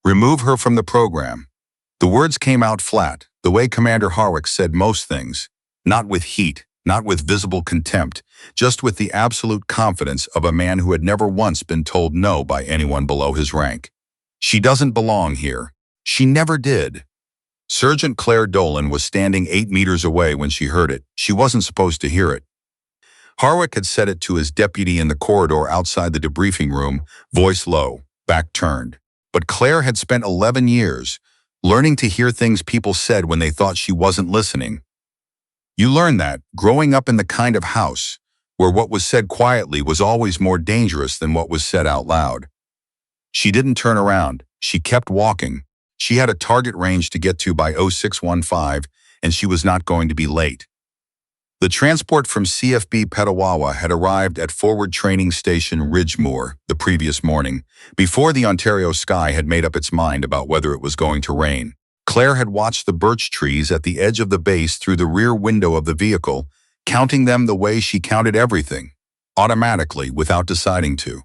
Remove her from the program. The words came out flat, the way Commander Harwick said most things, not with heat, not with visible contempt, just with the absolute confidence of a man who had never once been told no by anyone below his rank. She doesn't belong here. She never did. Sergeant Clare Dolan was standing 8 meters away when she heard it. She wasn't supposed to hear it. Harwick had said it to his deputy in the corridor outside the debriefing room, voice low, back turned. But Claire had spent 11 years learning to hear things people said when they thought she wasn't listening. You learn that, growing up in the kind of house where what was said quietly was always more dangerous than what was said out loud. She didn't turn around. She kept walking. She had a target range to get to by 0615, and she was not going to be late. The transport from CFB Petawawa had arrived at Forward Training Station Ridgemoor the previous morning, before the Ontario sky had made up its mind about whether it was going to rain. Claire had watched the birch trees at the edge of the base through the rear window of the vehicle, counting them the way she counted everything, automatically, without deciding to.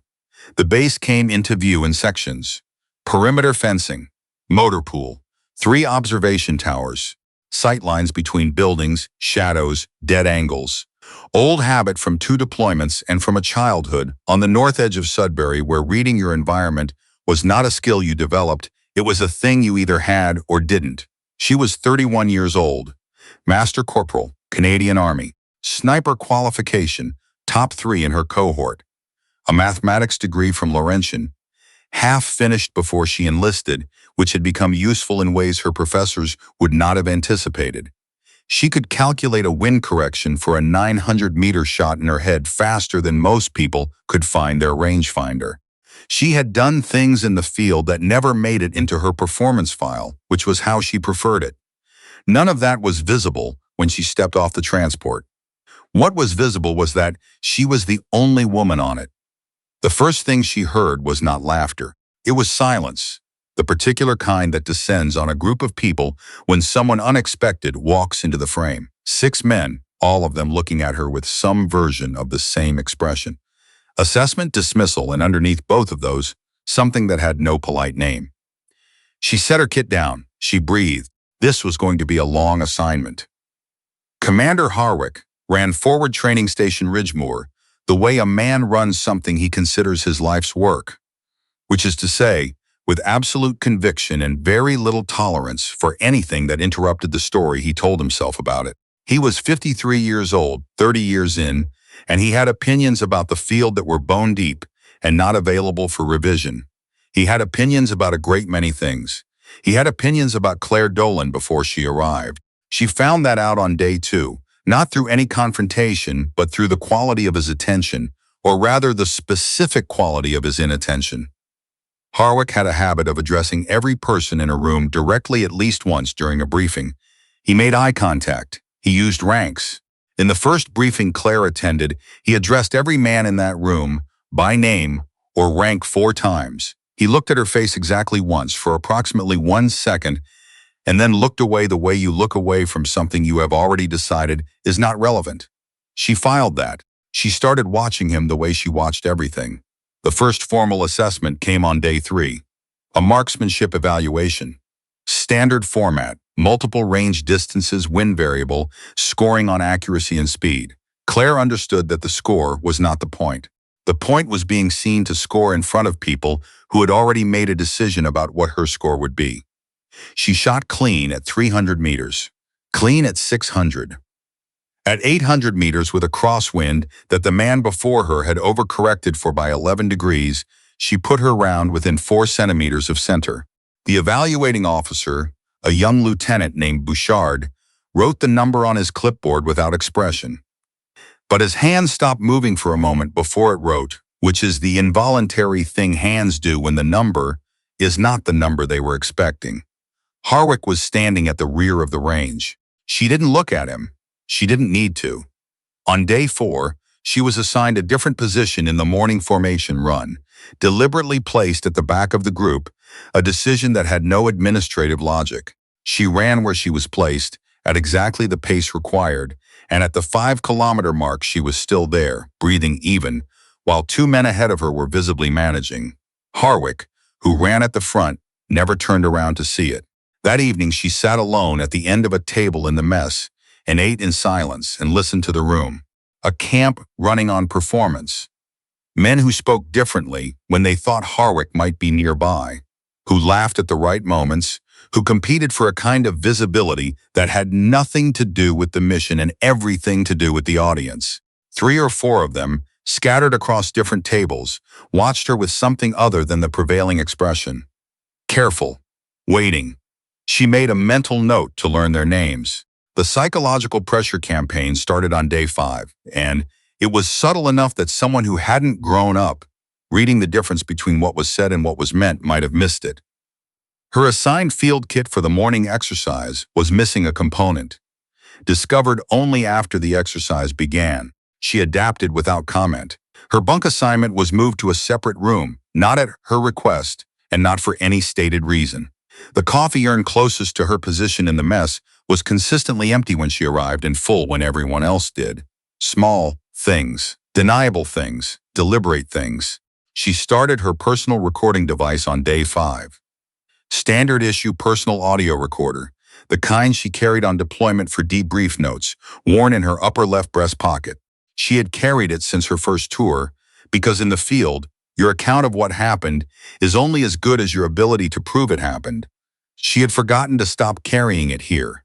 The base came into view in sections: perimeter fencing, motor pool, 3 observation towers, sight lines between buildings, shadows, dead angles. Old habit from 2 deployments and from a childhood on the north edge of Sudbury, where reading your environment was not a skill you developed, it was a thing you either had or didn't. She was 31 years old, Master Corporal, Canadian Army, sniper qualification, top 3 in her cohort, a mathematics degree from Laurentian, half finished before she enlisted, which had become useful in ways her professors would not have anticipated. She could calculate a wind correction for a 900-meter shot in her head faster than most people could find their rangefinder. She had done things in the field that never made it into her performance file, which was how she preferred it. None of that was visible when she stepped off the transport. What was visible was that she was the only woman on it. The first thing she heard was not laughter. It was silence, the particular kind that descends on a group of people when someone unexpected walks into the frame. 6 men, all of them looking at her with some version of the same expression. Assessment, dismissal, and underneath both of those, something that had no polite name. She set her kit down. She breathed. This was going to be a long assignment. Commander Harwick ran Forward Training Station Ridgemoor the way a man runs something he considers his life's work, which is to say, with absolute conviction and very little tolerance for anything that interrupted the story he told himself about it. He was 53 years old, 30 years in, and he had opinions about the field that were bone deep and not available for revision. He had opinions about a great many things. He had opinions about Clare Dolan before she arrived. She found that out on day 2, not through any confrontation, but through the quality of his attention, or rather the specific quality of his inattention. Harwick had a habit of addressing every person in a room directly at least once during a briefing. He made eye contact. He used ranks. In the first briefing Claire attended, he addressed every man in that room by name or rank 4 times. He looked at her face exactly once for approximately 1 second and then looked away the way you look away from something you have already decided is not relevant. She filed that. She started watching him the way she watched everything. The first formal assessment came on day 3, a marksmanship evaluation. Standard format, multiple range distances, wind variable, scoring on accuracy and speed. Claire understood that the score was not the point. The point was being seen to score in front of people who had already made a decision about what her score would be. She shot clean at 300 meters, clean at 600. At 800 meters with a crosswind that the man before her had overcorrected for by 11 degrees, she put her round within 4 centimeters of center. The evaluating officer, a young lieutenant named Bouchard, wrote the number on his clipboard without expression. But his hand stopped moving for a moment before it wrote, which is the involuntary thing hands do when the number is not the number they were expecting. Harwick was standing at the rear of the range. She didn't look at him. She didn't need to. On day 4, she was assigned a different position in the morning formation run, deliberately placed at the back of the group, a decision that had no administrative logic. She ran where she was placed, at exactly the pace required, and at the 5-kilometer mark she was still there, breathing even, while 2 men ahead of her were visibly managing. Harwick, who ran at the front, never turned around to see it. That evening, she sat alone at the end of a table in the mess and ate in silence and listened to the room. A camp running on performance. Men who spoke differently when they thought Harwick might be nearby, who laughed at the right moments, who competed for a kind of visibility that had nothing to do with the mission and everything to do with the audience. 3 or 4 of them, scattered across different tables, watched her with something other than the prevailing expression. Careful, waiting. She made a mental note to learn their names. The psychological pressure campaign started on day 5, and it was subtle enough that someone who hadn't grown up, reading the difference between what was said and what was meant, might have missed it. Her assigned field kit for the morning exercise was missing a component. Discovered only after the exercise began, she adapted without comment. Her bunk assignment was moved to a separate room, not at her request, and not for any stated reason. The coffee urn closest to her position in the mess was consistently empty when she arrived and full when everyone else did. Small things, deniable things, deliberate things. She started her personal recording device on day 5. Standard issue personal audio recorder, the kind she carried on deployment for debrief notes, worn in her upper left breast pocket. She had carried it since her first tour, because in the field, your account of what happened is only as good as your ability to prove it happened. She had forgotten to stop carrying it here.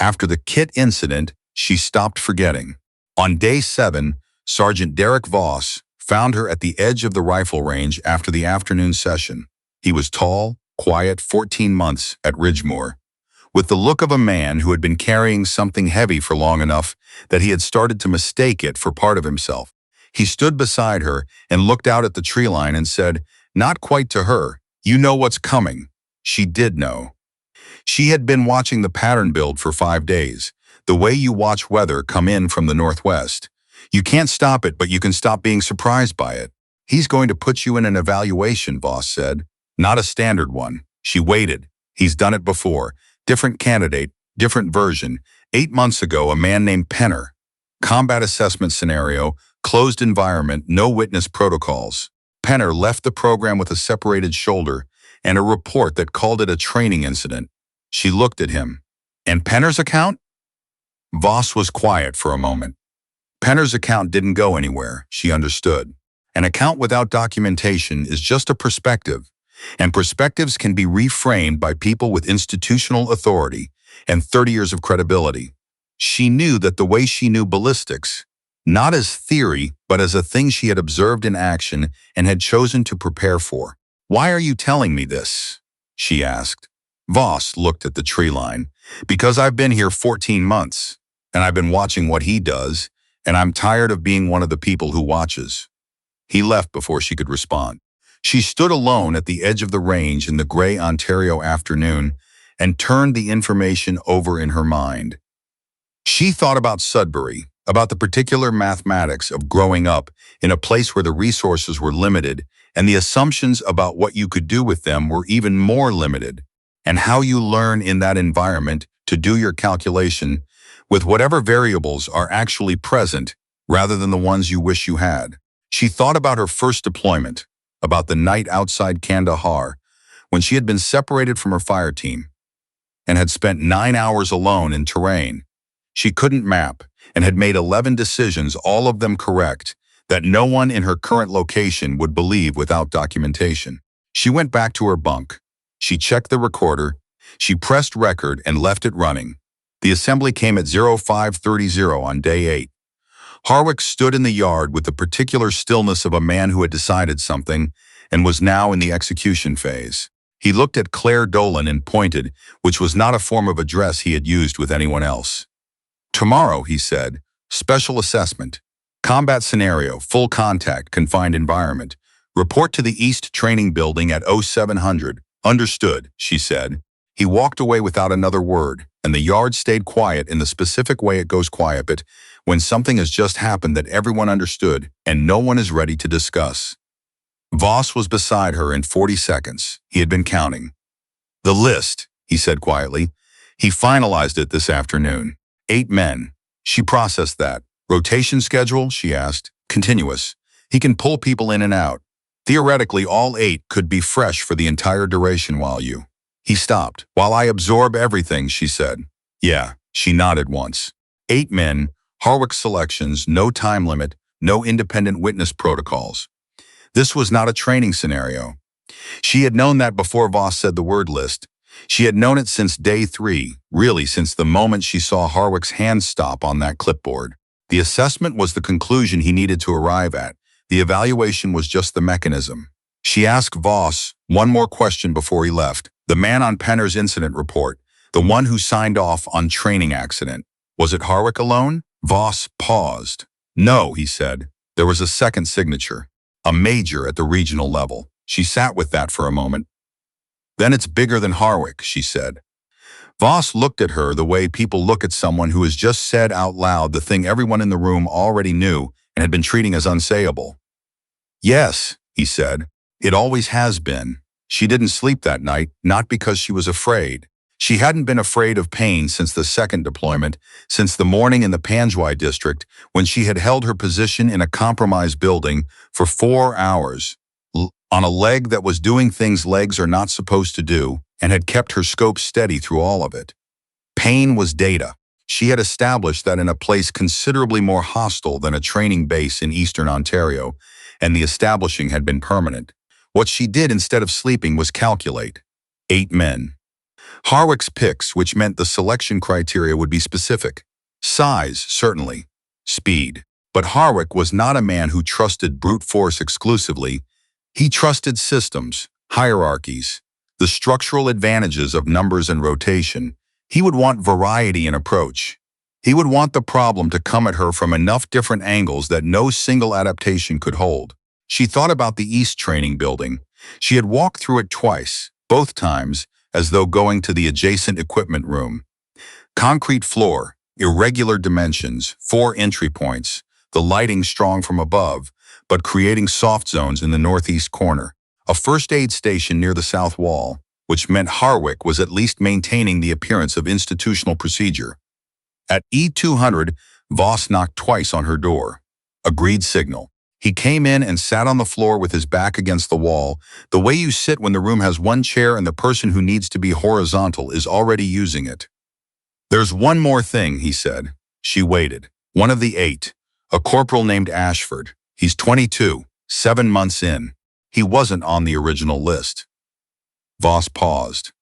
After the kit incident, she stopped forgetting. On day 7, Sergeant Derek Voss found her at the edge of the rifle range after the afternoon session. He was tall, quiet, 14 months at Ridgemoor, with the look of a man who had been carrying something heavy for long enough that he had started to mistake it for part of himself. He stood beside her and looked out at the tree line and said, not quite to her, "You know what's coming." She did know. She had been watching the pattern build for 5 days, the way you watch weather come in from the northwest. You can't stop it, but you can stop being surprised by it. "He's going to put you in an evaluation," Voss said. "Not a standard one." She waited. "He's done it before. Different candidate, different version. 8 months ago, a man named Penner. Combat assessment scenario, closed environment, no witness protocols. Penner left the program with a separated shoulder and a report that called it a training incident." She looked at him. "And Penner's account?" Voss was quiet for a moment. Penner's account didn't go anywhere, she understood. An account without documentation is just a perspective, and perspectives can be reframed by people with institutional authority and 30 years of credibility. She knew that the way she knew ballistics, not as theory, but as a thing she had observed in action and had chosen to prepare for. "Why are you telling me this?" she asked. Voss looked at the tree line. "Because I've been here 14 months, and I've been watching what he does, and I'm tired of being one of the people who watches." He left before she could respond. She stood alone at the edge of the range in the gray Ontario afternoon and turned the information over in her mind. She thought about Sudbury, about the particular mathematics of growing up in a place where the resources were limited and the assumptions about what you could do with them were even more limited, and how you learn in that environment to do your calculation with whatever variables are actually present rather than the ones you wish you had. She thought about her first deployment, about the night outside Kandahar, when she had been separated from her fire team and had spent 9 hours alone in terrain. She couldn't map and had made 11 decisions, all of them correct, that no one in her current location would believe without documentation. She went back to her bunk. She checked the recorder. She pressed record and left it running. The assembly came at 0530 on day 8. Harwick stood in the yard with the particular stillness of a man who had decided something and was now in the execution phase. He looked at Clare Dolan and pointed, which was not a form of address he had used with anyone else. "Tomorrow," he said, "special assessment. Combat scenario, full contact, confined environment. Report to the East Training Building at 0700. "Understood," she said. He walked away without another word, and the yard stayed quiet in the specific way it goes quiet but when something has just happened that everyone understood and no one is ready to discuss. Voss was beside her in 40 seconds. He had been counting. "The list," he said quietly. "He finalized it this afternoon. 8 men. She processed that. Rotation schedule?" she asked. "Continuous. He can pull people in and out. Theoretically, all 8 could be fresh for the entire duration while you. He stopped. While I absorb everything, she said. Yeah, she nodded once. 8 men, Harwick's selections, no time limit, no independent witness protocols. This was not a training scenario. She had known that before Voss said the word list. She had known it since day 3, really since the moment she saw Harwick's hand stop on that clipboard. The assessment was the conclusion he needed to arrive at. The evaluation was just the mechanism. She asked Voss one more question before he left. The man on Penner's incident report, the one who signed off on training accident. Was it Harwick alone? Voss paused. No, he said. There was a second signature. A major at the regional level. She sat with that for a moment. Then it's bigger than Harwick, she said. Voss looked at her the way people look at someone who has just said out loud the thing everyone in the room already knew and had been treating as unsayable. Yes, he said. It always has been. She didn't sleep that night, not because she was afraid. She hadn't been afraid of pain since the second deployment, since the morning in the Panjwai district when she had held her position in a compromised building for 4 hours, on a leg that was doing things legs are not supposed to do, and had kept her scope steady through all of it. Pain was data. She had established that in a place considerably more hostile than a training base in eastern Ontario, and the establishing had been permanent. What she did instead of sleeping was calculate. 8 men. Harwick's picks, which meant the selection criteria would be specific. Size, certainly. Speed. But Harwick was not a man who trusted brute force exclusively. He trusted systems, hierarchies, the structural advantages of numbers and rotation. He would want variety in approach. He would want the problem to come at her from enough different angles that no single adaptation could hold. She thought about the East Training Building. She had walked through it twice, both times, as though going to the adjacent equipment room. Concrete floor, irregular dimensions, 4 entry points, the lighting strong from above, but creating soft zones in the northeast corner. A first aid station near the south wall, which meant Harwick was at least maintaining the appearance of institutional procedure. At E200, Voss knocked twice on her door. Agreed signal. He came in and sat on the floor with his back against the wall, the way you sit when the room has one chair and the person who needs to be horizontal is already using it. There's one more thing, he said. She waited. One of the 8, a corporal named Ashford. He's 22, 7 months in. He wasn't on the original list. Voss paused.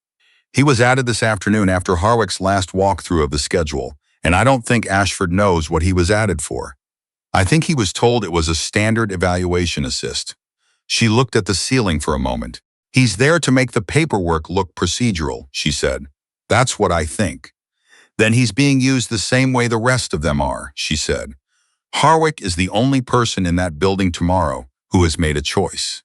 He was added this afternoon after Harwick's last walkthrough of the schedule, and I don't think Ashford knows what he was added for. I think he was told it was a standard evaluation assist. She looked at the ceiling for a moment. He's there to make the paperwork look procedural, she said. That's what I think. Then he's being used the same way the rest of them are, she said. Harwick is the only person in that building tomorrow who has made a choice.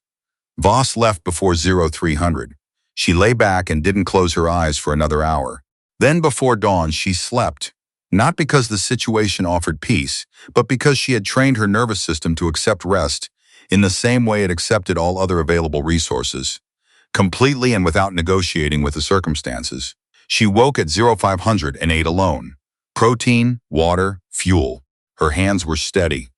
Voss left before 0300. She lay back and didn't close her eyes for another hour. Then before dawn she slept. Not because the situation offered peace, but because she had trained her nervous system to accept rest in the same way it accepted all other available resources, completely and without negotiating with the circumstances. She woke at 0500 and ate alone. Protein, water, fuel. Her hands were steady.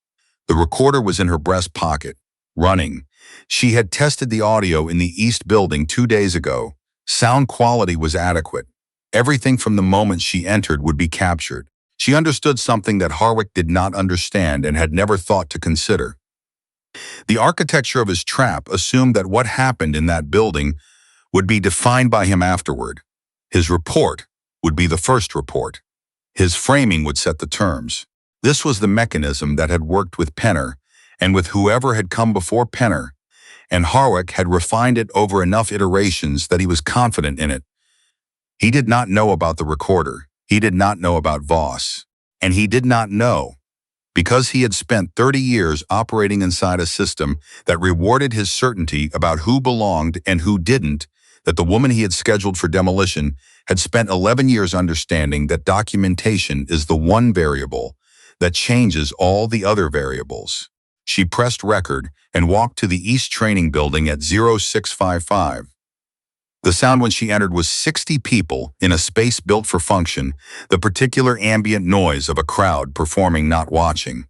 The recorder was in her breast pocket, running. She had tested the audio in the East Building 2 days ago. Sound quality was adequate. Everything from the moment she entered would be captured. She understood something that Harwick did not understand and had never thought to consider. The architecture of his trap assumed that what happened in that building would be defined by him afterward. His report would be the first report. His framing would set the terms. This was the mechanism that had worked with Penner and with whoever had come before Penner, and Harwick had refined it over enough iterations that he was confident in it. He did not know about the recorder. He did not know about Voss. And he did not know, because he had spent 30 years operating inside a system that rewarded his certainty about who belonged and who didn't, that the woman he had scheduled for demolition had spent 11 years understanding that documentation is the one variable that changes all the other variables. She pressed record and walked to the East Training Building at 0655. The sound when she entered was 60 people in a space built for function, the particular ambient noise of a crowd performing not watching.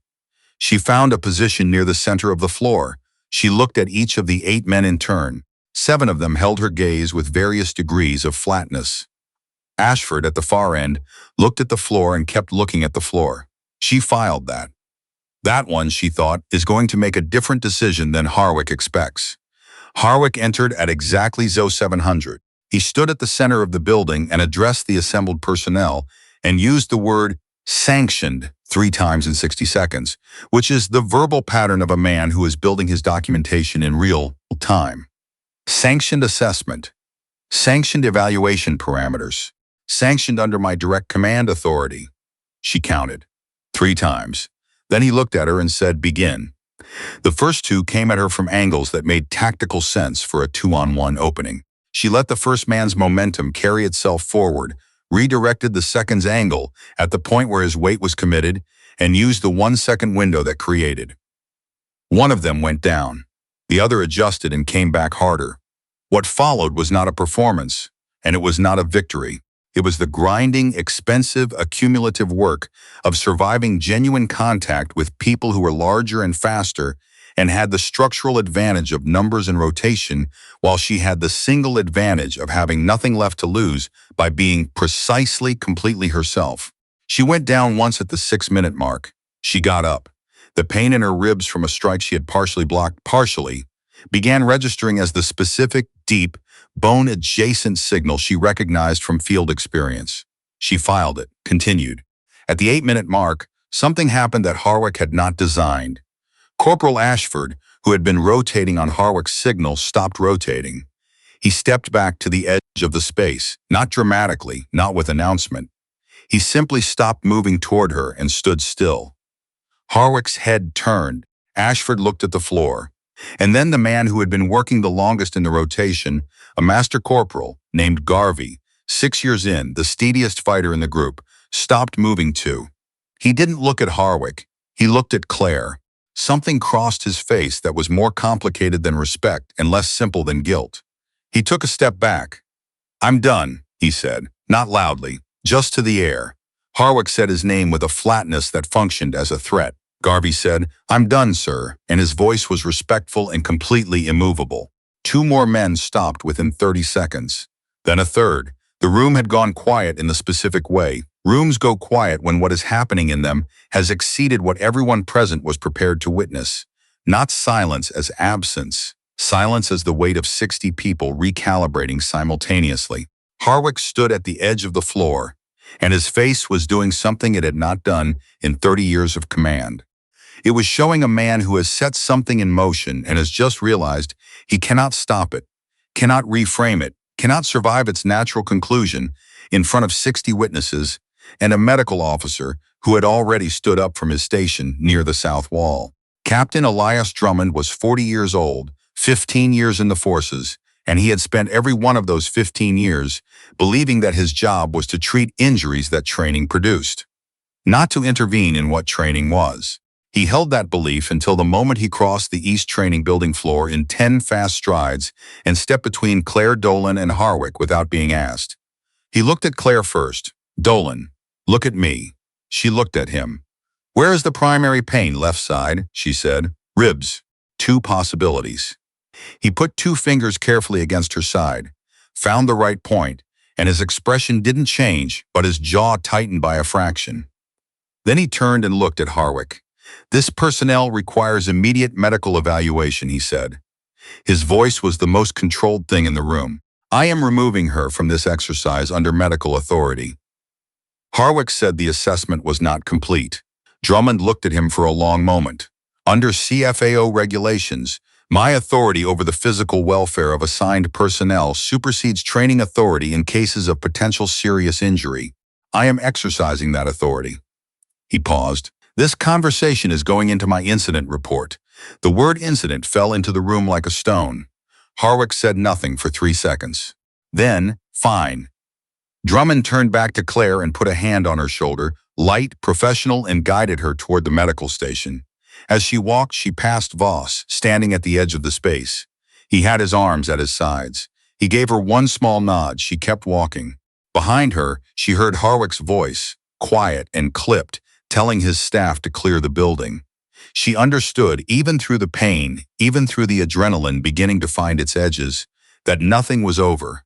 She found a position near the center of the floor, She looked at each of the 8 men in turn. 7 of them held her gaze with various degrees of flatness. Ashford, at the far end, looked at the floor and kept looking at the floor. She filed that. That one, she thought, is going to make a different decision than Harwick expects. Harwick entered at exactly 0700. He stood at the center of the building and addressed the assembled personnel and used the word sanctioned 3 times in 60 seconds, which is the verbal pattern of a man who is building his documentation in real time. Sanctioned assessment. Sanctioned evaluation parameters. Sanctioned under my direct command authority. She counted 3 times. Then he looked at her and said, begin. The first 2 came at her from angles that made tactical sense for a 2-on-1 opening. She let the first man's momentum carry itself forward, redirected the second's angle at the point where his weight was committed, and used the 1-second window that created. One of them went down. The other adjusted and came back harder. What followed was not a performance, and it was not a victory. It was the grinding, expensive, accumulative work of surviving genuine contact with people who were larger and faster and had the structural advantage of numbers and rotation, while she had the single advantage of having nothing left to lose by being precisely, completely herself. She went down once at the 6-minute mark. She got up. The pain in her ribs from a strike she had partially blocked, began registering as the specific, deep, bone-adjacent signal she recognized from field experience. She filed it, continued. At the 8-minute mark, something happened that Harwick had not designed. Corporal Ashford, who had been rotating on Harwick's signal, stopped rotating. He stepped back to the edge of the space, not dramatically, not with announcement. He simply stopped moving toward her and stood still. Harwick's head turned. Ashford looked at the floor. And then the man who had been working the longest in the rotation, a master corporal named Garvey, 6 years in, the steadiest fighter in the group, stopped moving too. He didn't look at Harwick. He looked at Clare. Something crossed his face that was more complicated than respect and less simple than guilt. He took a step back. "I'm done," he said, not loudly, just to the air. Harwick said his name with a flatness that functioned as a threat. Garvey said, "I'm done, sir," and his voice was respectful and completely immovable. 2 more men stopped within 30 seconds. Then a third. The room had gone quiet in the specific way. Rooms go quiet when what is happening in them has exceeded what everyone present was prepared to witness. Not silence as absence. Silence as the weight of 60 people recalibrating simultaneously. Harwick stood at the edge of the floor, and his face was doing something it had not done in 30 years of command. It was showing a man who has set something in motion and has just realized he cannot stop it, cannot reframe it, cannot survive its natural conclusion in front of 60 witnesses and a medical officer who had already stood up from his station near the south wall. Captain Elias Drummond was 40 years old, 15 years in the forces, and he had spent every one of those 15 years believing that his job was to treat injuries that training produced, not to intervene in what training was. He held that belief until the moment he crossed the East Training Building floor in 10 fast strides and stepped between Clare Dolan and Harwick without being asked. He looked at Clare first. "Dolan, look at me." She looked at him. "Where is the primary pain? Left side," she said. "Ribs. 2 possibilities." He put 2 fingers carefully against her side, found the right point, and his expression didn't change, but his jaw tightened by a fraction. Then he turned and looked at Harwick. "This personnel requires immediate medical evaluation," he said. His voice was the most controlled thing in the room. "I am removing her from this exercise under medical authority." Harwick said the assessment was not complete. Drummond looked at him for a long moment. "Under CFAO regulations, my authority over the physical welfare of assigned personnel supersedes training authority in cases of potential serious injury. I am exercising that authority." He paused. "This conversation is going into my incident report." The word incident fell into the room like a stone. Harwick said nothing for 3 seconds. Then, "Fine." Drummond turned back to Clare and put a hand on her shoulder, light, professional, and guided her toward the medical station. As she walked, she passed Voss, standing at the edge of the space. He had his arms at his sides. He gave her one small nod. She kept walking. Behind her, she heard Harwick's voice, quiet and clipped, telling his staff to clear the building. She understood, even through the pain, even through the adrenaline beginning to find its edges, that nothing was over.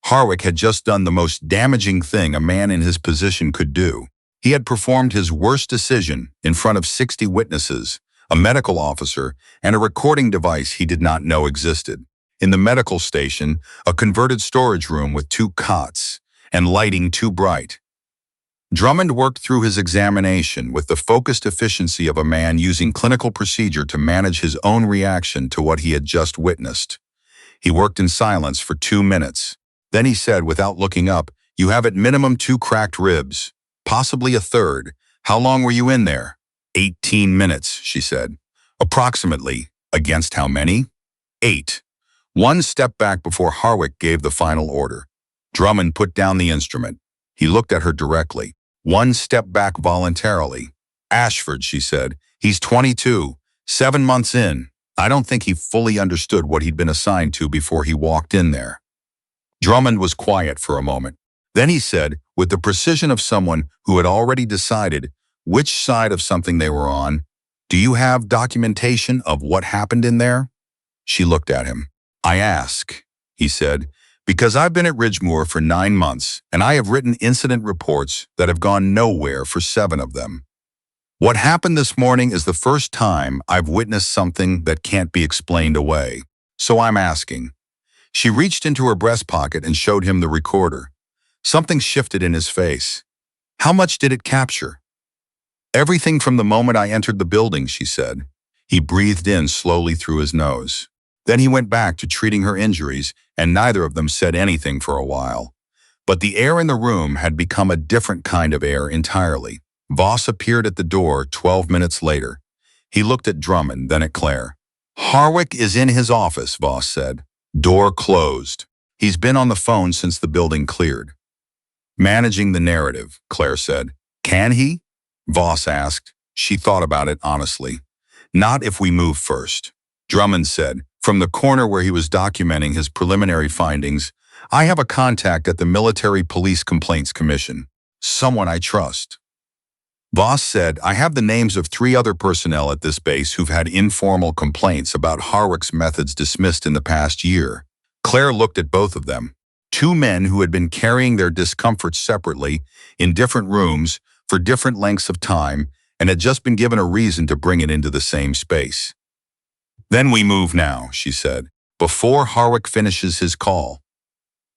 Harwick had just done the most damaging thing a man in his position could do. He had performed his worst decision in front of 60 witnesses, a medical officer, and a recording device he did not know existed. In the medical station, a converted storage room with 2 cots, and lighting too bright. Drummond worked through his examination with the focused efficiency of a man using clinical procedure to manage his own reaction to what he had just witnessed. He worked in silence for 2 minutes. Then he said, without looking up, "You have at minimum 2 cracked ribs, possibly a third. How long were you in there?" 18 minutes, she said. Approximately. Against how many? 8. One step back before Harwick gave the final order. Drummond put down the instrument. He looked at her directly. One step back voluntarily. "Ashford," she said. "He's 22, 7 months in. I don't think he fully understood what he'd been assigned to before he walked in there." Drummond was quiet for a moment. Then he said, with the precision of someone who had already decided which side of something they were on, "Do you have documentation of what happened in there?" She looked at him. "I ask," he said, "because I've been at Ridgemoor for 9 months, and I have written incident reports that have gone nowhere for 7 of them. What happened this morning is the first time I've witnessed something that can't be explained away. So I'm asking." She reached into her breast pocket and showed him the recorder. Something shifted in his face. "How much did it capture?" "Everything from the moment I entered the building," she said. He breathed in slowly through his nose. Then he went back to treating her injuries, and neither of them said anything for a while. But the air in the room had become a different kind of air entirely. Voss appeared at the door 12 minutes later. He looked at Drummond, then at Clare. "Harwick is in his office," Voss said. "Door closed. He's been on the phone since the building cleared." "Managing the narrative," Clare said. "Can he?" Voss asked. She thought about it honestly. "Not if we move first." Drummond said, from the corner where he was documenting his preliminary findings, "I have a contact at the Military Police Complaints Commission. Someone I trust." Voss said, "I have the names of 3 other personnel at this base who've had informal complaints about Harwick's methods dismissed in the past year." Clare looked at both of them. 2 men who had been carrying their discomfort separately in different rooms for different lengths of time and had just been given a reason to bring it into the same space. "Then we move now," she said, "before Harwick finishes his call."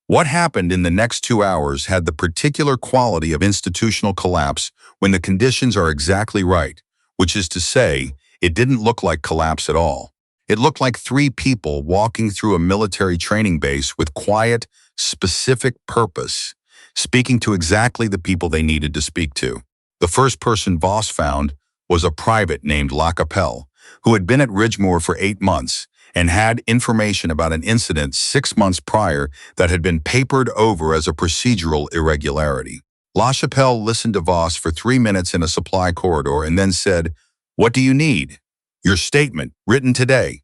What happened in the next 2 hours had the particular quality of institutional collapse when the conditions are exactly right, which is to say, it didn't look like collapse at all. It looked like 3 people walking through a military training base with quiet, specific purpose, speaking to exactly the people they needed to speak to. The first person Voss found was a private named LaCapelle, who had been at Ridgemoor for 8 months and had information about an incident 6 months prior that had been papered over as a procedural irregularity. LaCapelle listened to Voss for 3 minutes in a supply corridor and then said, "What do you need?" "Your statement, written today."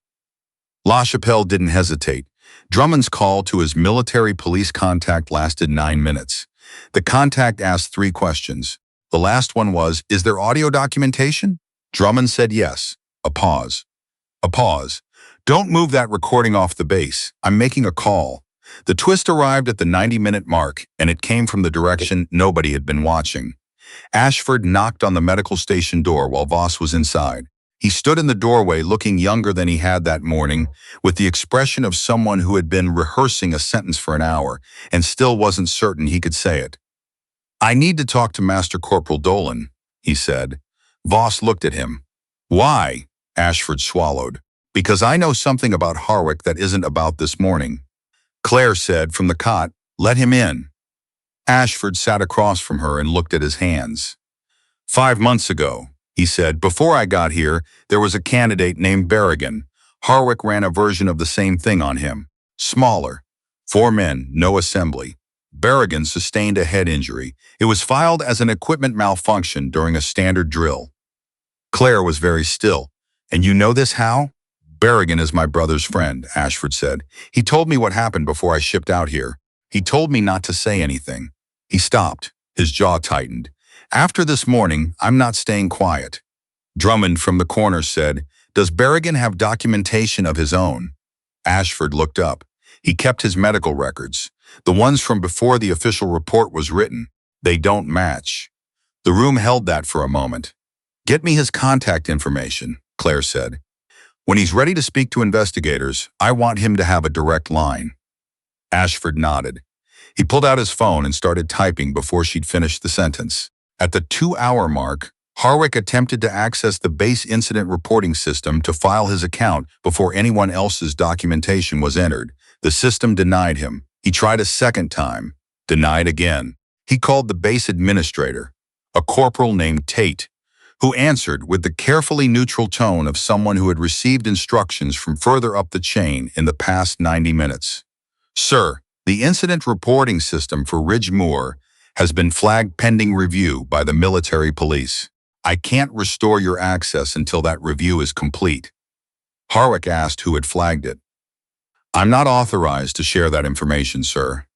LaCapelle didn't hesitate. Drummond's call to his military police contact lasted 9 minutes. The contact asked 3 questions. The last one was, "Is there audio documentation?" Drummond said yes. A pause. A pause. "Don't move that recording off the base. I'm making a call." The twist arrived at the 90-minute mark, and it came from the direction nobody had been watching. Ashford knocked on the medical station door while Voss was inside. He stood in the doorway looking younger than he had that morning, with the expression of someone who had been rehearsing a sentence for an hour and still wasn't certain he could say it. "I need to talk to Master Corporal Dolan," he said. Voss looked at him. "Why?" Ashford swallowed. "Because I know something about Harwick that isn't about this morning." Clare said from the cot, "Let him in." Ashford sat across from her and looked at his hands. 5 months ago, he said, "before I got here, there was a candidate named Berrigan. Harwick ran a version of the same thing on him. Smaller. 4 men, no assembly. Berrigan sustained a head injury. It was filed as an equipment malfunction during a standard drill." Clare was very still. "And you know this how?" "Berrigan is my brother's friend," Ashford said. "He told me what happened before I shipped out here. He told me not to say anything." He stopped. His jaw tightened. "After this morning, I'm not staying quiet." Drummond from the corner said, "Does Berrigan have documentation of his own?" Ashford looked up. He kept his medical records. The ones from before the official report was written. They don't match. The room held that for a moment. "Get me his contact information," Clare said. "When he's ready to speak to investigators, I want him to have a direct line." Ashford nodded. He pulled out his phone and started typing before she'd finished the sentence. At the 2-hour mark, Harwick attempted to access the base incident reporting system to file his account before anyone else's documentation was entered. The system denied him. He tried a second time. Denied again. He called the base administrator, a corporal named Tate, who answered with the carefully neutral tone of someone who had received instructions from further up the chain in the past 90 minutes. "Sir, the incident reporting system for Ridgemoor has been flagged pending review by the military police. I can't restore your access until that review is complete." Harwick asked who had flagged it. "I'm not authorized to share that information, sir."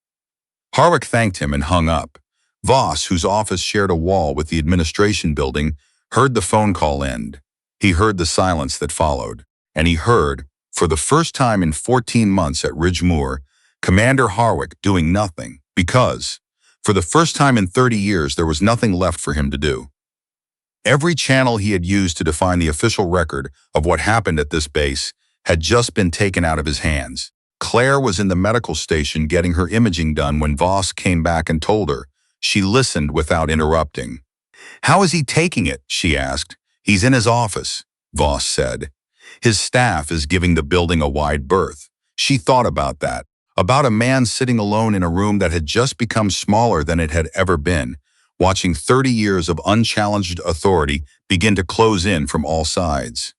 Harwick thanked him and hung up. Voss, whose office shared a wall with the administration building, heard the phone call end. He heard the silence that followed, and he heard, for the first time in 14 months at Ridgemoor, Commander Harwick doing nothing, because, for the first time in 30 years, there was nothing left for him to do. Every channel he had used to define the official record of what happened at this base had just been taken out of his hands. Claire was in the medical station getting her imaging done when Voss came back and told her. She listened without interrupting. "How is he taking it?" she asked. "He's in his office," Voss said. "His staff is giving the building a wide berth." She thought about that, about a man sitting alone in a room that had just become smaller than it had ever been, watching 30 years of unchallenged authority begin to close in from all sides.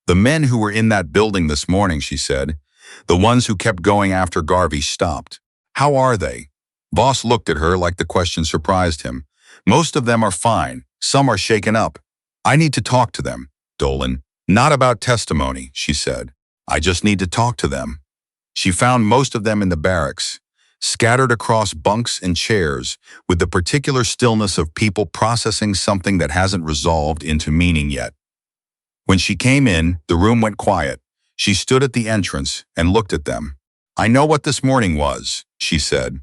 "The men who were in that building this morning," she said, "the ones who kept going after Garvey, stopped. How are they?" Voss looked at her like the question surprised him. "Most of them are fine. Some are shaken up. I need to talk to them, Dolan. Not about testimony," she said. "I just need to talk to them." She found most of them in the barracks, scattered across bunks and chairs, with the particular stillness of people processing something that hasn't resolved into meaning yet. When she came in, the room went quiet. She stood at the entrance and looked at them. "I know what this morning was," she said.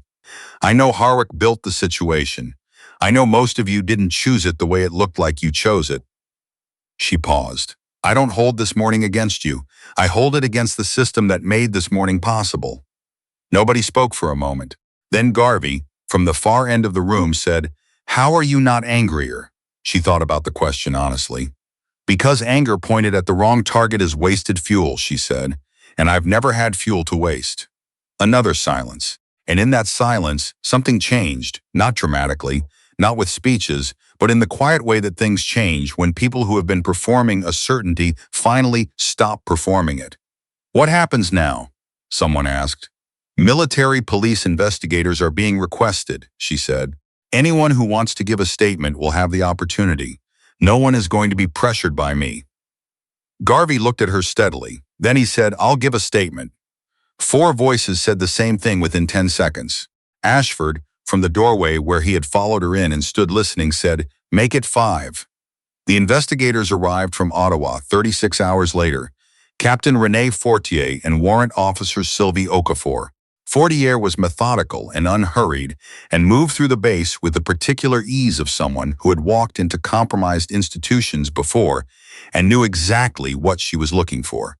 "I know Harwick built the situation. I know most of you didn't choose it the way it looked like you chose it." She paused. "I don't hold this morning against you. I hold it against the system that made this morning possible." Nobody spoke for a moment. Then Garvey, from the far end of the room, said, "How are you not angrier?" She thought about the question honestly. "Because anger pointed at the wrong target is wasted fuel," she said, "and I've never had fuel to waste." Another silence. And in that silence, something changed, not dramatically, not with speeches, but in the quiet way that things change when people who have been performing a certainty finally stop performing it. "What happens now?" someone asked. "Military police investigators are being requested," she said. "Anyone who wants to give a statement will have the opportunity. No one is going to be pressured by me." Garvey looked at her steadily. Then he said, "I'll give a statement." 4 voices said the same thing within 10 seconds. Ashford, from the doorway where he had followed her in and stood listening, said, "Make it 5. The investigators arrived from Ottawa 36 hours later. Captain René Fortier and Warrant Officer Sylvie Okafor. Fortier was methodical and unhurried and moved through the base with the particular ease of someone who had walked into compromised institutions before and knew exactly what she was looking for.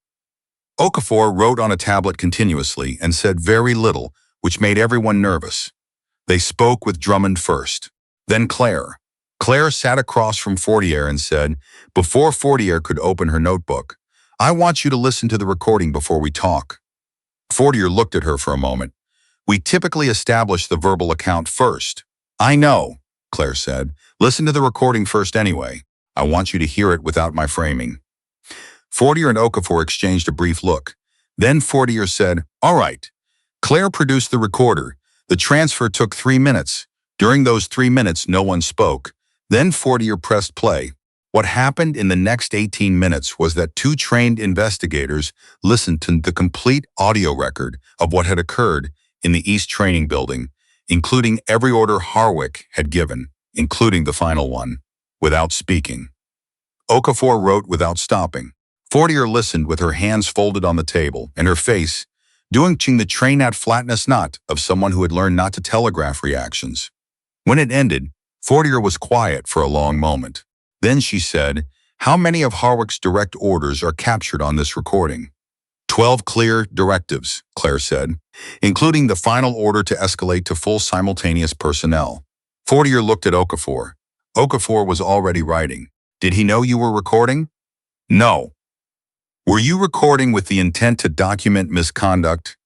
Okafor wrote on a tablet continuously and said very little, which made everyone nervous. They spoke with Drummond first, then Clare. Clare sat across from Fortier and said, before Fortier could open her notebook, "I want you to listen to the recording before we talk." Fortier looked at her for a moment. "We typically establish the verbal account first." "I know," Clare said. "Listen to the recording first anyway. I want you to hear it without my framing." Fortier and Okafor exchanged a brief look. Then Fortier said, "All right." Clare produced the recorder. The transfer took 3 minutes. During those 3 minutes, no one spoke. Then Fortier pressed play. What happened in the next 18 minutes was that 2 trained investigators listened to the complete audio record of what had occurred in the East Training Building, including every order Harwick had given, including the final one, without speaking. Okafor wrote without stopping. Fortier listened with her hands folded on the table, and her face, doing the train at flatness not of someone who had learned not to telegraph reactions. When it ended, Fortier was quiet for a long moment. Then she said, "How many of Harwick's direct orders are captured on this recording?" 12 clear directives, Claire said, including the final order to escalate to full simultaneous personnel. Fortier looked at Okafor. Okafor was already writing. "Did he know you were recording?" "No." "Were you recording with the intent to document misconduct?"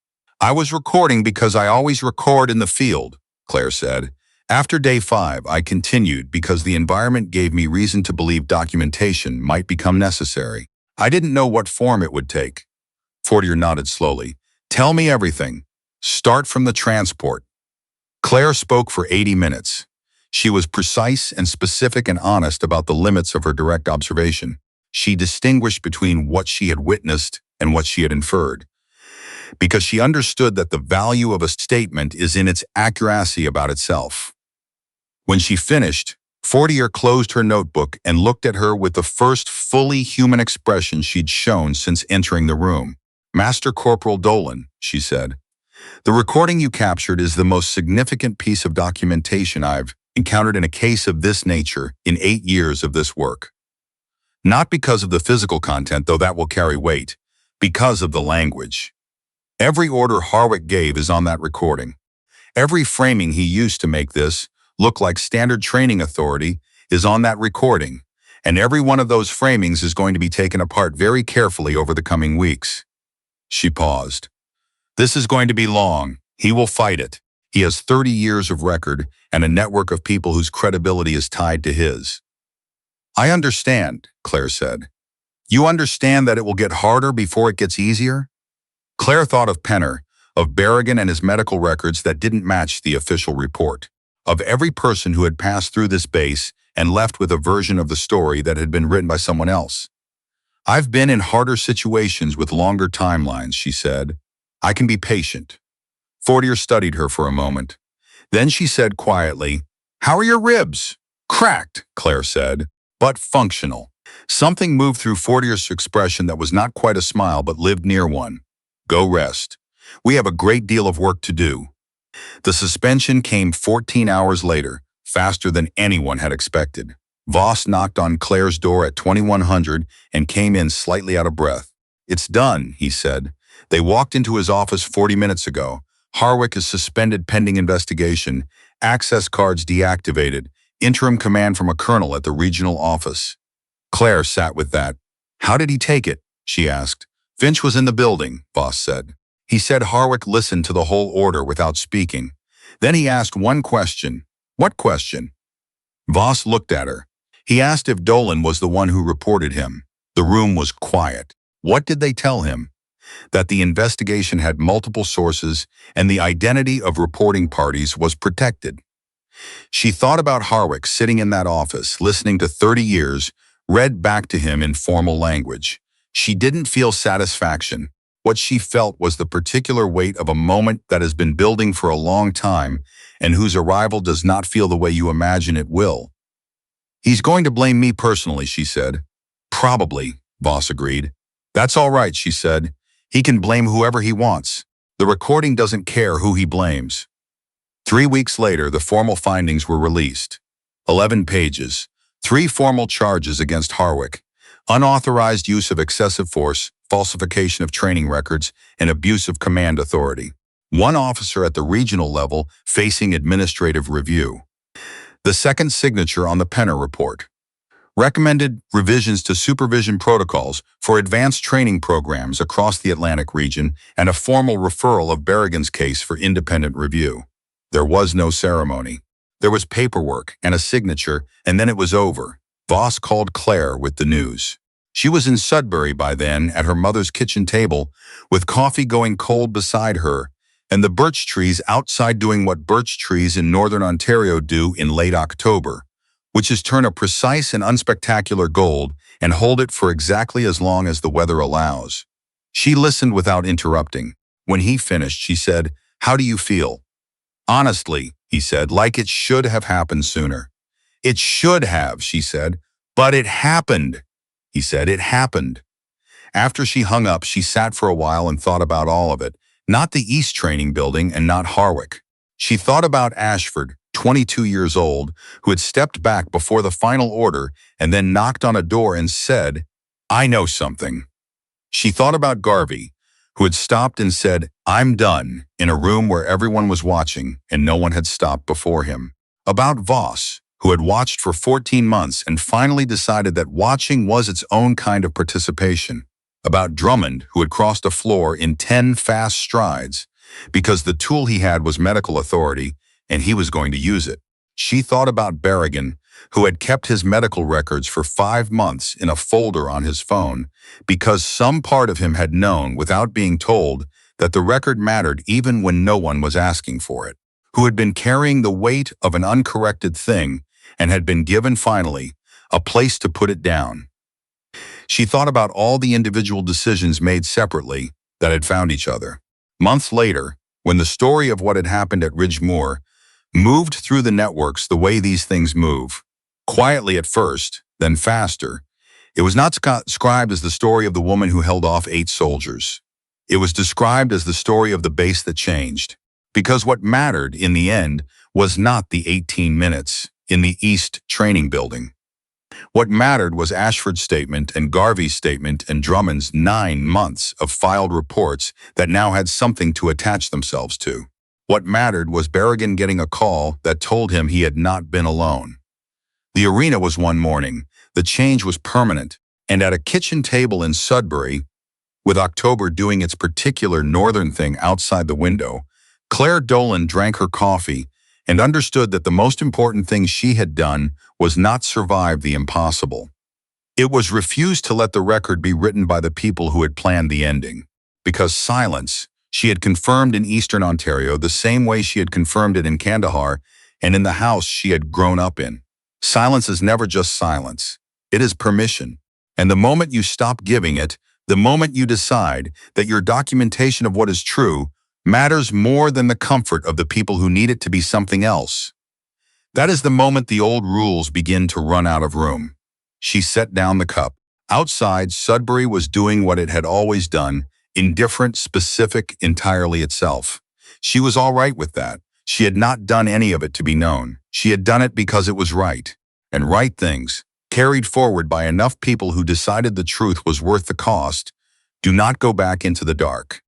"I was recording because I always record in the field," Claire said. "After day 5, I continued because the environment gave me reason to believe documentation might become necessary. I didn't know what form it would take." Fortier nodded slowly. "Tell me everything. Start from the transport." Claire spoke for 80 minutes. She was precise and specific and honest about the limits of her direct observation. She distinguished between what she had witnessed and what she had inferred, because she understood that the value of a statement is in its accuracy about itself. When she finished, Fortier closed her notebook and looked at her with the first fully human expression she'd shown since entering the room. "Master Corporal Dolan," she said, "the recording you captured is the most significant piece of documentation I've encountered in a case of this nature in 8 years of this work. Not because of the physical content, though that will carry weight, because of the language. Every order Harwick gave is on that recording. Every framing he used to make this look like standard training authority is on that recording, and every one of those framings is going to be taken apart very carefully over the coming weeks." She paused. "This is going to be long. He will fight it. He has 30 years of record and a network of people whose credibility is tied to his." "I understand," Claire said. "You understand that it will get harder before it gets easier?" Claire thought of Penner, of Berrigan and his medical records that didn't match the official report, of every person who had passed through this base and left with a version of the story that had been written by someone else. "I've been in harder situations with longer timelines," she said. "I can be patient." Fortier studied her for a moment. Then she said quietly, "How are your ribs?" "Cracked," Claire said, "but functional." Something moved through Fortier's expression that was not quite a smile but lived near one. "Go rest. We have a great deal of work to do." The suspension came 14 hours later, faster than anyone had expected. Voss knocked on Claire's door at 2100 and came in slightly out of breath. "It's done," he said. "They walked into his office 40 minutes ago. Harwick is suspended pending investigation. Access cards deactivated. Interim command from a colonel at the regional office." Claire sat with that. "How did he take it?" she asked. "Finch was in the building," Voss said. "He said Harwick listened to the whole order without speaking. Then he asked one question." "What question?" Voss looked at her. "He asked if Dolan was the one who reported him." The room was quiet. "What did they tell him?" "That the investigation had multiple sources and the identity of reporting parties was protected." She thought about Harwick sitting in that office, listening to 30 years, read back to him in formal language. She didn't feel satisfaction. What she felt was the particular weight of a moment that has been building for a long time and whose arrival does not feel the way you imagine it will. "He's going to blame me personally," she said. "Probably," Voss agreed. "That's all right," she said. "He can blame whoever he wants. The recording doesn't care who he blames." 3 weeks later, the formal findings were released. 11 pages. 3 formal charges against Harwick: unauthorized use of excessive force, falsification of training records, and abuse of command authority. 1 officer at the regional level facing administrative review. The second signature on the Penner report. Recommended revisions to supervision protocols for advanced training programs across the Atlantic region and a formal referral of Berrigan's case for independent review. There was no ceremony. There was paperwork and a signature, and then it was over. Voss called Claire with the news. She was in Sudbury by then at her mother's kitchen table, with coffee going cold beside her, and the birch trees outside doing what birch trees in northern Ontario do in late October, which is turn a precise and unspectacular gold and hold it for exactly as long as the weather allows. She listened without interrupting. When he finished, she said, "How do you feel?" "Honestly," he said, "like it should have happened sooner." "It should have," she said, "but it happened." he said. It happened. After she hung up, she sat for a while and thought about all of it. Not the East Training Building and not Harwick. She thought about Ashford, 22 years old, who had stepped back before the final order and then knocked on a door and said, "I know something." She thought about Garvey, who had stopped and said, "I'm done," in a room where everyone was watching and no one had stopped before him. About Voss, who had watched for 14 months and finally decided that watching was its own kind of participation. About Drummond, who had crossed a floor in 10 fast strides, because the tool he had was medical authority and he was going to use it. She thought about Berrigan, who had kept his medical records for 5 months in a folder on his phone because some part of him had known without being told that the record mattered even when no one was asking for it, who had been carrying the weight of an uncorrected thing and had been given finally a place to put it down. She thought about all the individual decisions made separately that had found each other. Months later, when the story of what had happened at Ridgemoor moved through the networks the way these things move, quietly at first, then faster, it was not described as the story of the woman who held off 8 soldiers. It was described as the story of the base that changed. Because what mattered in the end was not the 18 minutes in the East Training Building. What mattered was Ashford's statement and Garvey's statement and Drummond's 9 months of filed reports that now had something to attach themselves to. What mattered was Berrigan getting a call that told him he had not been alone. The arena was one morning, the change was permanent, and at a kitchen table in Sudbury, with October doing its particular northern thing outside the window, Clare Dolan drank her coffee and understood that the most important thing she had done was not survive the impossible. It was refuse to let the record be written by the people who had planned the ending. Because silence, she had confirmed in Eastern Ontario the same way she had confirmed it in Kandahar and in the house she had grown up in. Silence is never just silence. It is permission. And the moment you stop giving it, the moment you decide that your documentation of what is true matters more than the comfort of the people who need it to be something else, that is the moment the old rules begin to run out of room. She set down the cup. Outside, Sudbury was doing what it had always done, indifferent, specific, entirely itself. She was all right with that. She had not done any of it to be known. She had done it because it was right. And right things, carried forward by enough people who decided the truth was worth the cost, do not go back into the dark.